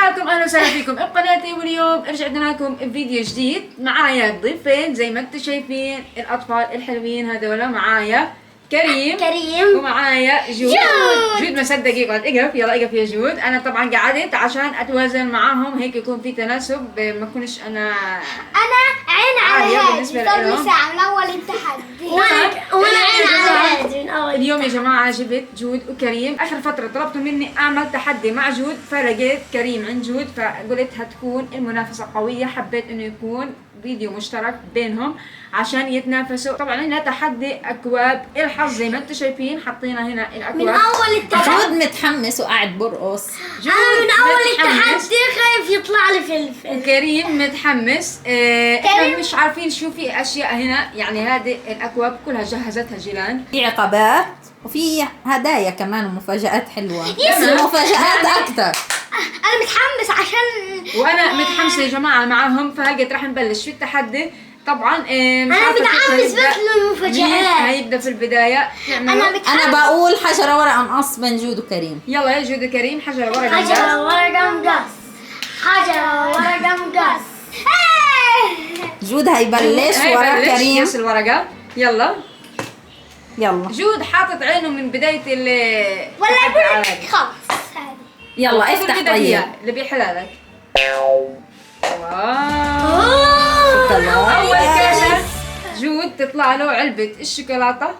حالكم؟ اهلا وسهلا فيكم بقناتي. واليوم رجعنا لكم بفيديو جديد. معايا ضيفين زي ما انتم شايفين، الاطفال الحلوين هذول. معايا كريم ومعايا جود. جود ما صدق يقعد. اقف يلا، اقف يا جود. انا طبعا قعدت عشان اتوازن معاهم، هيك يكون في تناسب، ما اكونش انا عين على هادي. صار لي ساعة من أول التحدي وأنا عين على هادي من أول. اليوم يا جماعة جبت جود وكريم. آخر فترة طلبتوا مني أعمل تحدي مع جود، فلقيت كريم عند جود، فقلت هتكون المنافسة قوية. حبيت إنه يكون فيديو مشترك بينهم عشان يتنافسوا. طبعا هنا تحدي أكواب الحظ زي ما أنتم شايفين، حطينا هنا الأكواب من أول التحدي. جود متحمس وقاعد برقص. أنا من أول التحدي خايف يطلع لي فلفل. وكريم متحمس. احنا مش عارفين شو في أشياء هنا، يعني هذه الأكواب كلها جهزتها جيلان. في عقبات وفي هدايا كمان ومفاجآت حلوة. تمام. مفاجآت أكتر. أنا متحمس عشان وأنا متحمسة يا جماعة معاهم، فهلقيت راح نبلش في التحدي. طبعا مش أنا عارفة كيف متحمس هنبدأ. بس للمفاجآت. مين هيبدأ في البداية؟ أنا بقول حجرة ورقة مقص بين جود وكريم. يلا يا جود وكريم، حجر ورقة مقص. حجر ورقة مقص. حجر ورقة مقص. جود هيبلش ورا كريم. يس الورقة. يلا يلا جود حاطط عينه من بداية ولا التحدي. أقول خلاص هذه. يلا افتح طيب. اللي بيحلى لك. واو. الله. أول كاسة جود تطلع له علبة الشوكولاتة.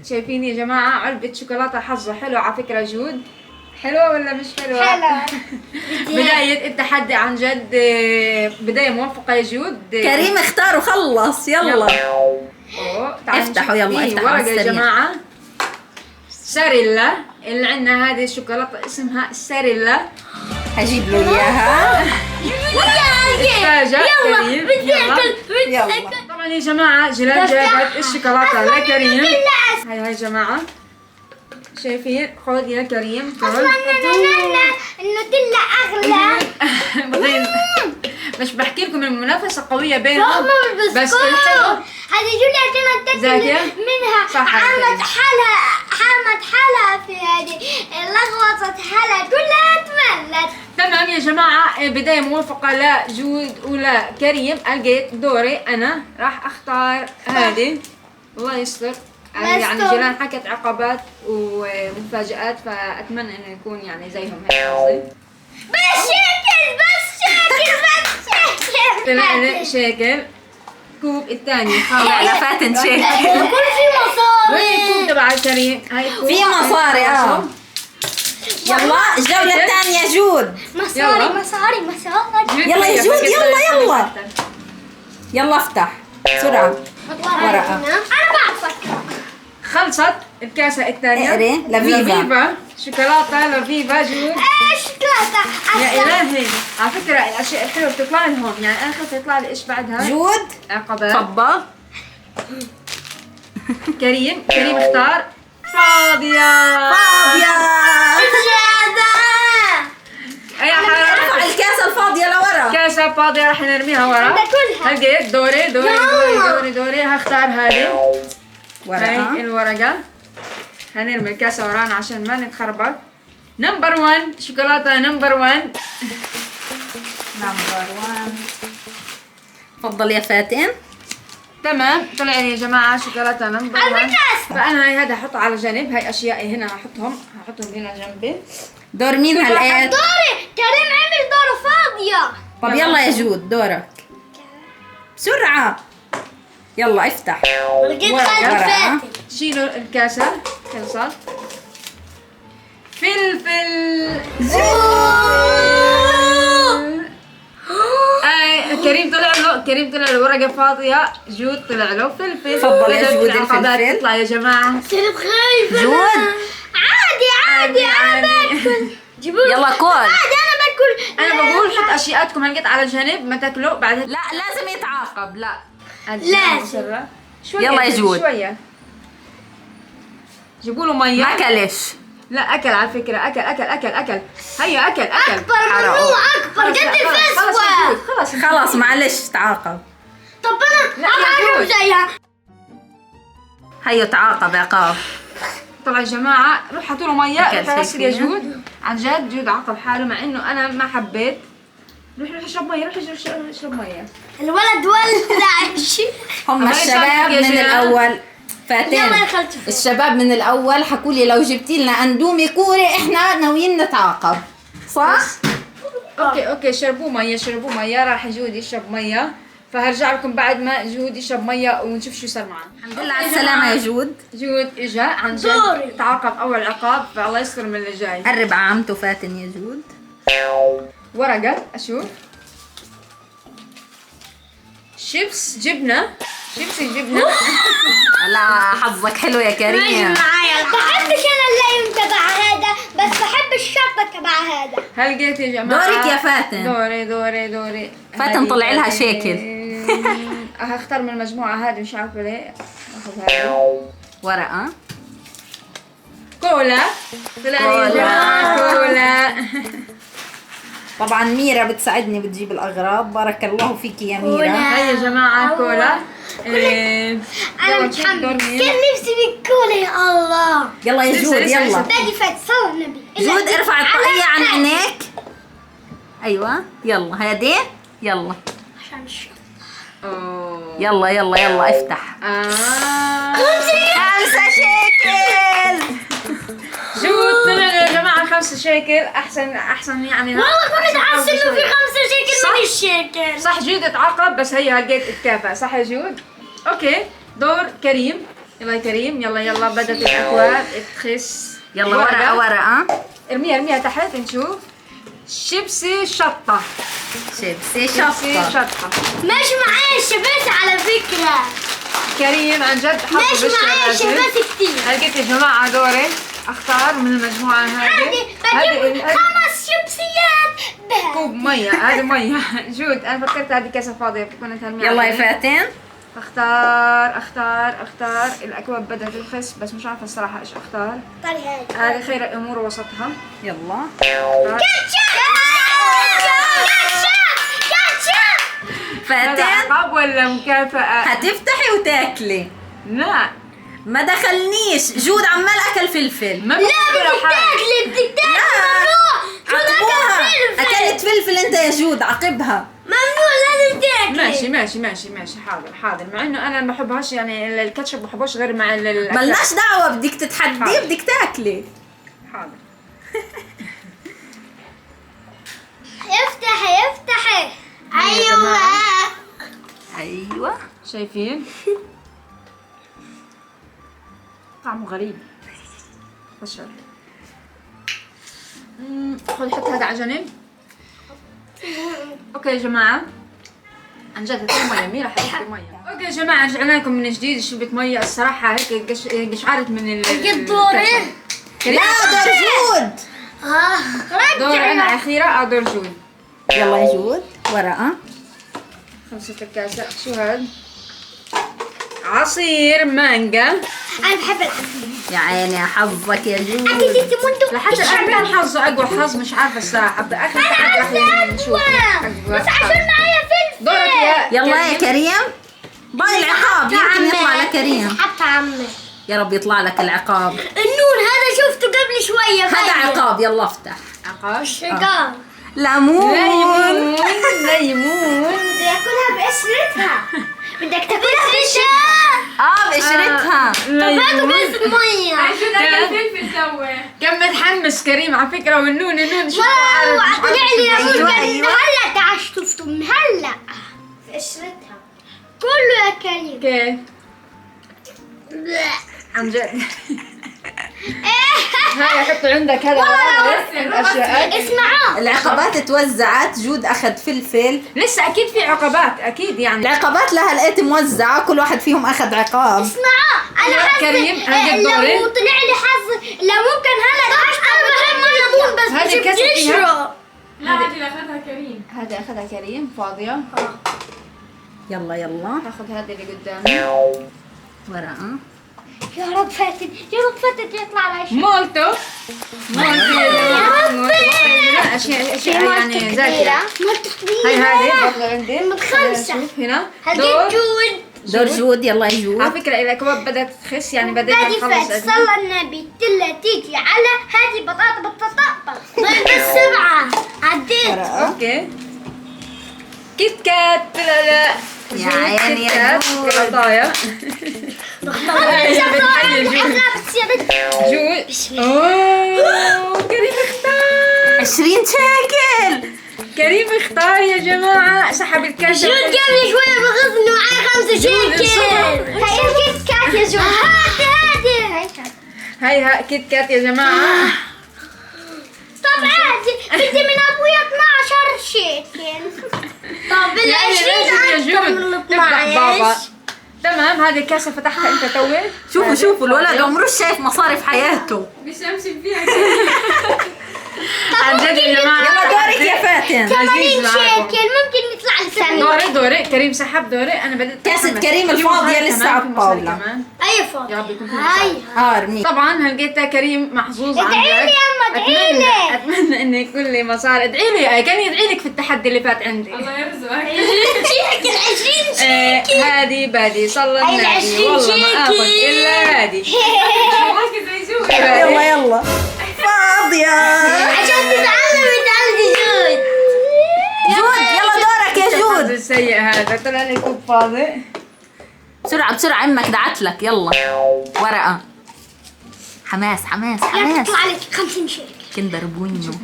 شايفين يا جماعة علبة شوكولاتة، حظه حلو على فكرة. جود حلوة ولا مش حلوة؟ حلوة. بداية التحدي عن جد، بداية موفقة يا جود. كريم اختار وخلص. يلا افتحوا. يلا افتحوا ورقة على يا السريع. جماعة. ساريلا اللي عندنا، هذه الشوكولاتة اسمها ساريلا. هجيب له اياها. تفاجأ كريم. بدي أكل. بدي يلا. أكل. طبعا يا جماعة جيلان جابت الشوكولاتة لكريم. هاي يا جماعة شايفين، خذ يا كريم. أصلاً النوتيلا أغلى. بغير مش بحكي لكم المنافسة قوية بينهم، فخمة بس بالبسكوت. الحلو هذه جوليا عشان زاكية؟ تاكل منها. صح عليك. حمد حالها في هذه لغوصت حالها كلها تملت. تمام يا جماعة، بداية موفقة لجود ولا كريم. لقيت دوري أنا، راح أختار هذه. الله يستر. يعني جيلان حكت عقبات ومفاجآت، فأتمنى إنه يكون يعني زيهم هيك قصدي. بس شكل طلع لي شكل كوب الثاني. لا فاتن شيك. كل في وين مصاري. الكوب تبع كريم؟ هاي الكوب. في مصاري. يلا الجولة الثانية جود. مصاري. يلا يا جود، يلا. يلا افتح بسرعة. ورقة. أنا بعرفك. خلصت الكاسة الثانية. اقري. لفيفا. شوكولاتة لفيفا جود. شوكولاتة. يا إلهي، على فكرة الأشياء الحلوة بتطلع لهم، يعني أنا خفت يطلع لي إيش بعدها؟ جود عقبات. تفضل. كريم اختار فاضية. أي حرام. ارفع الكاسة الفاضية لورا. كاسة فاضية راح نرميها ورا. باكلها. لقيت دوري هختار هذه. هاي ورقة. الورقة. هنرمي الكاسة ورانا عشان ما نتخربط. نمبر 1 شوكولاتة. نمبر 1. تفضل يا فاتن. تمام، طلع لي يا جماعة شوكولاتة نمبر 1. على فأنا هاي هذا أحطه على جنب. هاي أشيائي هنا هحطهم هنا جنبي. دور مين هالآن؟ دوري. كريم عمل دوره فاضية. طب يلا يا جود دورك بسرعة. يلا افتح. لقيت ورقة. خالد فاتن. شيلوا الكاسة. خلصت. فلفل. كريم طلع له ورقة فاضية. جود طلع له فلفل. تفضل يا جود العقبات الفلفل. تطلع يا جماعة. صرت خايفة. جود. عادي أنا باكل. يلا كل. عادي أنا باكل. أنا بقول حط أشياءكم هلقيت على جنب، ما تاكلوا بعدها. لا لازم يتعاقب. لا لازم. شوية يلا يا جود. شوية. جيبوا له مية. ما كلش. لا أكل على فكرة. أكل. هيا أكل. أكبر حرام. منه أكبر. قد الفسوة. خلاص معلش تعاقب. طب أنا لا يا أعرف جود. زيها. هيو تعاقب عقاب. طلع يا جماعه، روح حطوا له ميه، أكل روح غسل يا فيها. جود. عن جد جود عاقب حاله مع انه انا ما حبيت. روح اشرب ميه، روح اشرب ميه. الولد ولع الشيء. هم هاي الشباب صارت يا من جماعة. الاول فاتن. يلا يا خالتي. الشباب من الاول حكوا لي لو جبتي لنا اندومي كوري احنا ناويين نتعاقب، صح؟ اوكي شربوا ميه، راح جود يشرب ميه، فهرجع لكم بعد ما جود يشرب ميه ونشوف شو صار معه. الحمد لله على السلامة يا جود. جود اجا عن دوري. جد تعاقب اول عقاب، فالله يستر من اللي جاي. قرب عمته فاتن يا جود. ورقة اشوف. شيبس جبنة. لا حظك حلو يا كريم. بحبش انا الليم تبع هذا، بس بحب الشطه تبع هذا. هل لقيت يا جماعة؟ دورك يا فاتن. دوري. فاتن هذه طلع لها فاتن. شكل. هختار من المجموعة هذه، مش عارفة ليه. اخذ هذه. ورقة. كولا. طلع لي يا جماعة كولا. طبعا ميرا بتساعدني بتجيب الاغراض، بارك الله فيك يا ميرا. هاي يا جماعة كولا. انا متحمس، كان نفسي بالكولا يا الله. يلا يا جود لسه. يلا. باقي فات صور نبي. جود ارفع الطاقية عن عينيك. ايوه يلا هادي يلا عشان الشطه. أوه. يلا افتح. 5 شيكل. جود طلع يا جماعة 5 شيكل. احسن يعني. والله كنت حاسه انه في 5 صح. شيكل من الشيكل. صح جود اتعاقب، بس هي لقيت اتكافئ. صح يا جود؟ اوكي دور كريم. يلا يا كريم، يلا بدت الاكواب تخس. يلا ورقة. ارميها تحت نشوف. شيبسي شطة. شيبسي شيبسي شطة. شطة. ماشي معايا الشباسة على فكرة. كريم عن جد حظه ماشي معايا الشباسة كتير. لقيت يا جماعة دوري اختار من المجموعة هذه. بجيب 5 شيبسيات بهذه. كوب مية. هذه مية. جود انا فكرت هذه كاسة فاضية كنت هرميها. يلا يا فاتن. اختار. الاكواب بدأت تخس، بس مش عارفة الصراحة ايش اختار. طلع هذه خير الامور وسطها. يلا هذا فاتن عقاب ولا مكافأة؟ هتفتحي وتاكلي. لا ما دخلنيش، جود عمال اكل فلفل. ما لا بتاكل حاجة. بدك تاكلي ممنوع. شو عاقبوها. أكل فلفل؟ اكلت فلفل انت يا جود، عاقبها. ممنوع لازم تاكلي. ماشي حاضر مع انه انا ما بحبهاش يعني الكاتشب ما بحبوش غير مع ملناش دعوة، بدك تتحدي بدك تاكلي. حاضر. افتحي. ايوه شايفين؟ طعمه غريب. بشر. خذ حط هذا على جنب. اوكي يا جماعة، عن جد هاتوا مية. ميرا حطيت مية. اوكي يا جماعة رجعنا لكم من جديد. شربت مية الصراحة هيك قشعرت من جد دوري؟ لا دور جود. دور انا اخيرة. دور جود. يلا يا جود ورقة. 5 الكاسة. شو هاد؟ عصير مانجا. انا بحب العسل. يا عيني حظك يا جود. اكيد تموتوا. لحتى الان كان حظه اقوى حظ، مش عارفه الصراحه. باخر حد راح نشوف بس عشان معايا فلفل. دورك يا يلا يا كريم. باقي العقاب يمكن يطلع لكريم. حتى عمي يا رب يطلع لك العقاب. النون هذا شفته قبل شوية. هذا عقاب. يلا افتح. عقاب. شقار. ليمون. ليمون. بدي اكلها بقشرتها. بدك تاكلها بقشرتها. بقشرتها. طب هاتوا بس مية. كان متحمس كريم على فكره. والنون شو والله طلع لي ليمون. أيوة. هلا تعال شفته من هلا. بقشرتها كله يا كريم. كيف عن جد. هاي حطوا عندك هذا الاشياء. اسمعوا العقبات توزعت. جود اخذ فلفل. لسه اكيد في عقبات اكيد يعني. العقبات لها لقيت موزعة، كل واحد فيهم اخذ عقاب. اسمعوا انا حظ كريم، هاي دوري. لو طلع لي حظ لو ممكن هلا انا بحب الليمون بس هذه مش كاسة فيها. بقشره. هذا اخذها كريم فاضيه. يلا هاخذ هذا اللي قدامي. ورقة. يا رب فاتن يطلع على شيء. مولتو يا ربي. اشياء يعني زاكيه. مالته كبيرة. هاي هذه برضه عندي. من 5. شوف هنا هلقيت دور. جود. دور جود. يلا يا جود. على فكرة الأكواب بدأت تخس، يعني بدأنا بعد نخلص فات صلى النبي تلا تيجي على هذه بطاطا ضرب السبعة عديت. اوكي. كيت كات. لا يا عيني يا كات جود. شوكولاتاية. جود. اوه كريم اختار. 20 شيكل. كريم اختار يا جماعة، سحب الكاس. جود قبل شوية بغض انه معي 5 شيكل. هاي الكيت كات يا جود. هاتي هاي كيت كات يا جماعة. طب عادي بدي من ابوي 12 شيكل. طب ال 20 اكثر من ال 12. تمام، هذه الكاسة فتحتها انت توي. شوفوا الولد عمره شايف مصاري في حياته. بيشمشم فيها. عن جد يا جماعة. يلا دورك يا فاتن. 80 شيكل ممكن يطلع لي دوري كريم سحب دوري. انا بدأت كاسة أتحمس. كريم في الفاضية مصاري لسه كمان، على في مصاري الطاولة. كمان. اي فوق. يا رب يكون في هاي مصاري. ارمي. طبعا هلقيتها كريم محظوظ. عن ادعي لي جد. يما ادعي لي. اتمنى انه يكون لي مصاري. ادعي لي، كان يدعي لك في التحدي اللي فات عندي. الله يرزقك. شيكل 20 شيكل. هادي بادي صلى هاي النبي. 20 والله ما اخذ شيكل. الا هادي. حكي زي جود. يلا فاضية. عشان تتعلمي تعالي جود. جود يلا دورك يا الحظ جود. السيء هذا طلع لي كوب فاضي. بسرعة امك دعت لك. يلا ورقة. حماس يلا تطلع لك 50 شيكل. كندر بوينو. شوف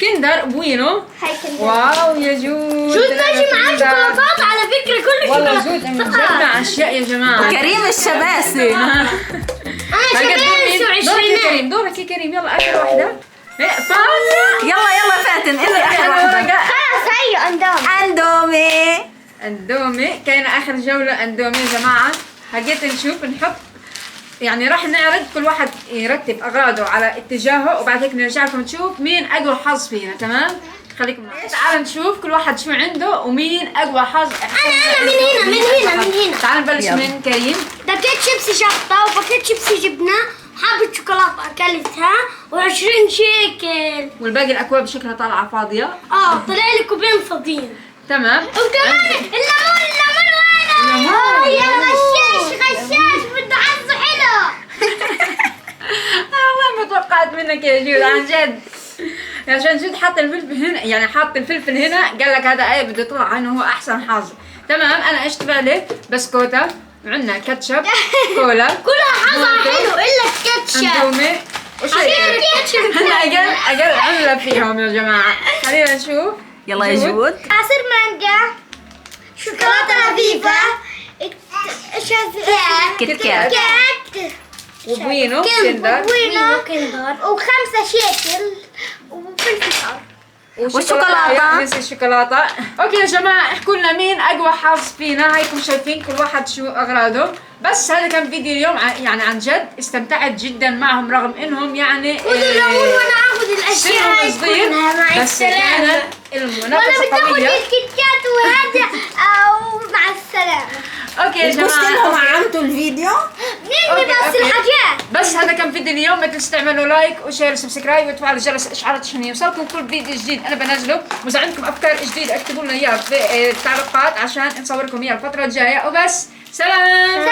كندر بوينو. هاي كندر. واو يا جود. جود ماشي معاه شوكولاتات على فكرة كل والله شوكولاتات. جود مجمع اشياء يا جماعة. كريم الشباسي. انا شباب دورك يا 20. كريم، دورك يا كريم. يلا اخر واحدة. فاضية. يلا فاتن انت اخر واحدة. خلاص هي اندومي. اندومي. كان اخر جولة اندومي يا جماعة. حقيت نشوف نحط، يعني راح نعرض كل واحد يرتب اغراضه على اتجاهه، وبعد هيك نرجع لكم نشوف مين اقوى حظ فينا. تمام، خليكم معي. تعالوا نشوف كل واحد شو عنده ومين اقوى حظ. انا من هنا. تعالوا نبلش يلا. من كريم. باكيت شيبسي شطة وباكيت شيبسي جبنة وحبة شوكولاتة اكلتها و20 شيكل. والباقي الاكواب شكلها طالعة فاضية. طلع لي كوبين فاضيين. تمام. وكمان الليمون وينه؟ يا غشاش بده حظه حلو. والله ما توقعت منك يا جود عن جد. عشان جد حط الفلفل هنا، يعني حط الفلفل هنا قال لك هذا ايه بده يطلع انه هو احسن حظ. تمام، انا ايش تبع لي؟ بسكوتة، عندنا كاتشب، كولا، كلها حظها حلو الا الكاتشب. اندومي وشيء. انا اقل عملة فيهم يا جماعة. خلينا نشوف. يلا يا جود. عصير مانجا، شوكولاتة لذيذة، ايش هذا؟ كيت كات. وبوينو كندر كندر و5 شيكل وفلفل حار. والشوكولاتة. نسي الشوكولاتة. اوكي يا جماعة، احكوا لنا مين اقوى حظ فينا. هايكم شايفين كل واحد شو اغراضه. بس هذا كان فيديو اليوم. يعني عن جد استمتعت جدا معهم، رغم انهم يعني ودلعون وانا اخذ الاشياء هاي صغير، كلها مع بس السلامة. كانت وانا المنافسة بدي اخذ قوية. الكيت كات وهذا ومع السلامة. اوكي يا بس لهم جماعة، عمتوا الفيديو. نني بس أوكي. الحاجات. بس هذا كان فيديو اليوم. ما تنسوا تعملوا لايك وشير وسبسكرايب وتفعلوا جرس الاشعارات عشان يوصلكم كل فيديو جديد انا بنزله. واذا عندكم افكار جديدة اكتبوا لنا اياها في التعليقات عشان نصوركم اياها الفترة الجاية. وبس، سلام.